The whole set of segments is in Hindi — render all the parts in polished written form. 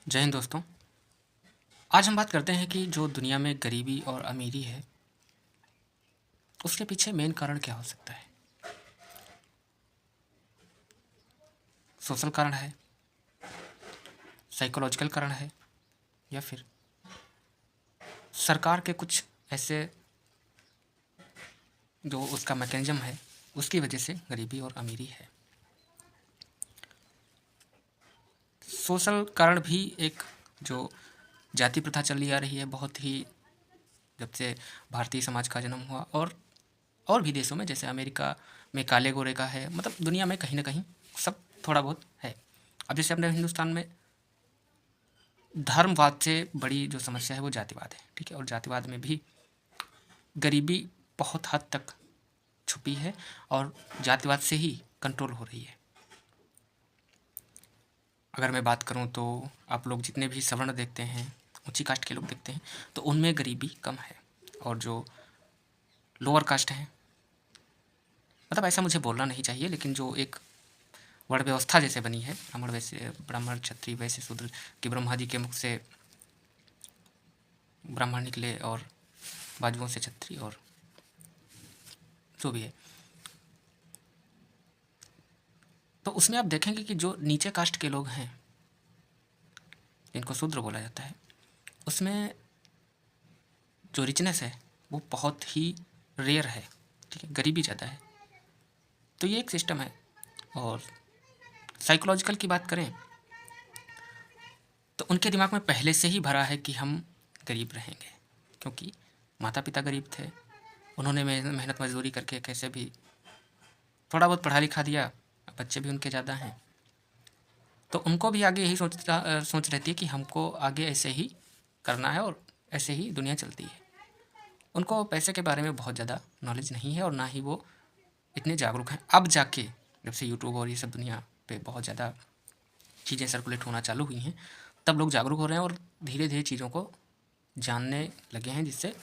जय हिंद दोस्तों। आज हम बात करते हैं कि जो दुनिया में गरीबी और अमीरी है उसके पीछे मेन कारण क्या हो सकता है। सोशल कारण है, साइकोलॉजिकल कारण है, या फिर सरकार के कुछ ऐसे जो उसका मैकेनिज्म है उसकी वजह से गरीबी और अमीरी है। सोशल कारण भी एक जो जाति प्रथा चली आ रही है बहुत ही जब से भारतीय समाज का जन्म हुआ, और भी देशों में जैसे अमेरिका में काले गोरे का है, मतलब दुनिया में कहीं ना कहीं सब थोड़ा बहुत है। अब जैसे अपने हिंदुस्तान में धर्मवाद से बड़ी जो समस्या है वो जातिवाद है, ठीक है। और जातिवाद में भी गरीबी बहुत हद तक छुपी है और जातिवाद से ही कंट्रोल हो रही है। अगर मैं बात करूं तो आप लोग जितने भी सवर्ण देखते हैं, ऊंची कास्ट के लोग देखते हैं, तो उनमें गरीबी कम है। और जो लोअर कास्ट हैं, मतलब ऐसा मुझे बोलना नहीं चाहिए, लेकिन जो एक वर्ण व्यवस्था जैसे बनी है, ब्राह्मण क्षत्रिय वैश्य शूद्र, कि ब्रह्मा जी के मुख से ब्राह्मण निकले और बाजुओं से क्षत्रिय, और जो भी है, तो उसमें आप देखेंगे कि जो नीचे कास्ट के लोग हैं जिनको शूद्र बोला जाता है, उसमें जो रिचनेस है वो बहुत ही रेयर है, ठीक है। गरीबी ज़्यादा है, तो ये एक सिस्टम है। और साइकोलॉजिकल की बात करें तो उनके दिमाग में पहले से ही भरा है कि हम गरीब रहेंगे, क्योंकि माता पिता गरीब थे, उन्होंने मेहनत मजदूरी करके कैसे भी थोड़ा बहुत पढ़ा लिखा दिया, बच्चे भी उनके ज़्यादा हैं, तो उनको भी आगे यही सोच रहती है कि हमको आगे ऐसे ही करना है और ऐसे ही दुनिया चलती है। उनको पैसे के बारे में बहुत ज़्यादा नॉलेज नहीं है और ना ही वो इतने जागरूक हैं। अब जाके जब से यूट्यूब और ये सब दुनिया पे बहुत ज़्यादा चीज़ें सर्कुलेट होना चालू हुई हैं, तब लोग जागरूक हो रहे हैं और धीरे धीरे चीज़ों को जानने लगे हैं, जिससे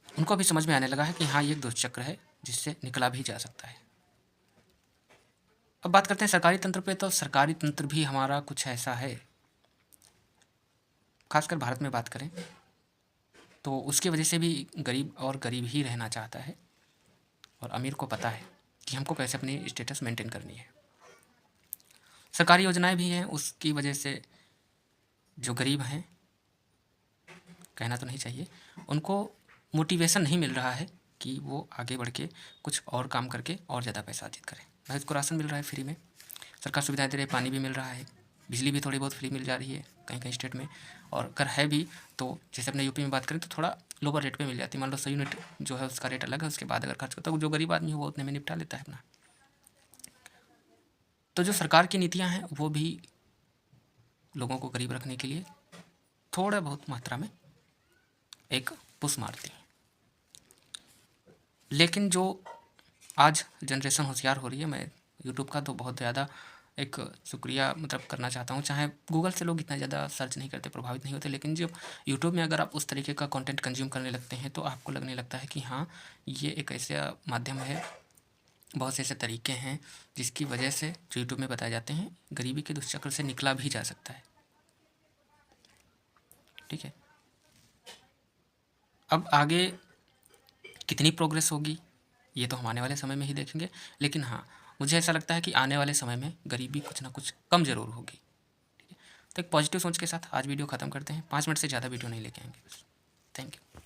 उनको भी समझ में आने लगा है कि हाँ, ये एक दुष्चक्र है जिससे निकला भी जा सकता है। अब बात करते हैं सरकारी तंत्र पे, तो सरकारी तंत्र भी हमारा कुछ ऐसा है, खासकर भारत में बात करें तो उसकी वजह से भी गरीब और गरीब ही रहना चाहता है, और अमीर को पता है कि हमको कैसे अपनी स्टेटस मेंटेन करनी है। सरकारी योजनाएं भी हैं, उसकी वजह से जो गरीब हैं, कहना तो नहीं चाहिए, उनको मोटिवेशन नहीं मिल रहा है कि वो आगे बढ़ के कुछ और काम करके और ज़्यादा पैसा अर्जित करें। भाई, उसको राशन मिल रहा है फ्री में, सरकार सुविधाएं दे रही है, पानी भी मिल रहा है, बिजली भी थोड़ी बहुत फ्री मिल जा रही है कहीं कहीं स्टेट में, और अगर है भी तो जैसे अपने यूपी में बात करें तो थोड़ा लोअर रेट पे मिल जाती है। मान लो 100 यूनिट जो है उसका रेट अलग है, उसके बाद अगर खर्च करता है जो गरीब आदमी है वो उतने में निपटा लेता है अपना। तो जो सरकार की नीतियाँ हैं वो भी लोगों को गरीब रखने के लिए थोड़ा बहुत मात्रा में एक पुश मारती हैं। लेकिन जो आज जनरेशन होशियार हो रही है, मैं यूट्यूब का तो बहुत ज़्यादा एक शुक्रिया मतलब करना चाहता हूँ। चाहे गूगल से लोग इतना ज़्यादा सर्च नहीं करते, प्रभावित नहीं होते, लेकिन जब यूट्यूब में अगर आप उस तरीके का कंटेंट कंज्यूम करने लगते हैं तो आपको लगने लगता है कि हाँ, ये एक ऐसा माध्यम है, बहुत से ऐसे तरीके हैं जिसकी वजह से जो यूट्यूब में बताए जाते हैं गरीबी के दुष्चक्र से निकला भी जा सकता है, ठीक है। अब आगे कितनी प्रोग्रेस होगी ये तो हम आने वाले समय में ही देखेंगे, लेकिन हाँ, मुझे ऐसा लगता है कि आने वाले समय में गरीबी कुछ ना कुछ कम ज़रूर होगी, ठीक है। तो एक पॉजिटिव सोच के साथ आज वीडियो ख़त्म करते हैं। 5 मिनट से ज़्यादा वीडियो नहीं लेके आएंगे बस। Thank you.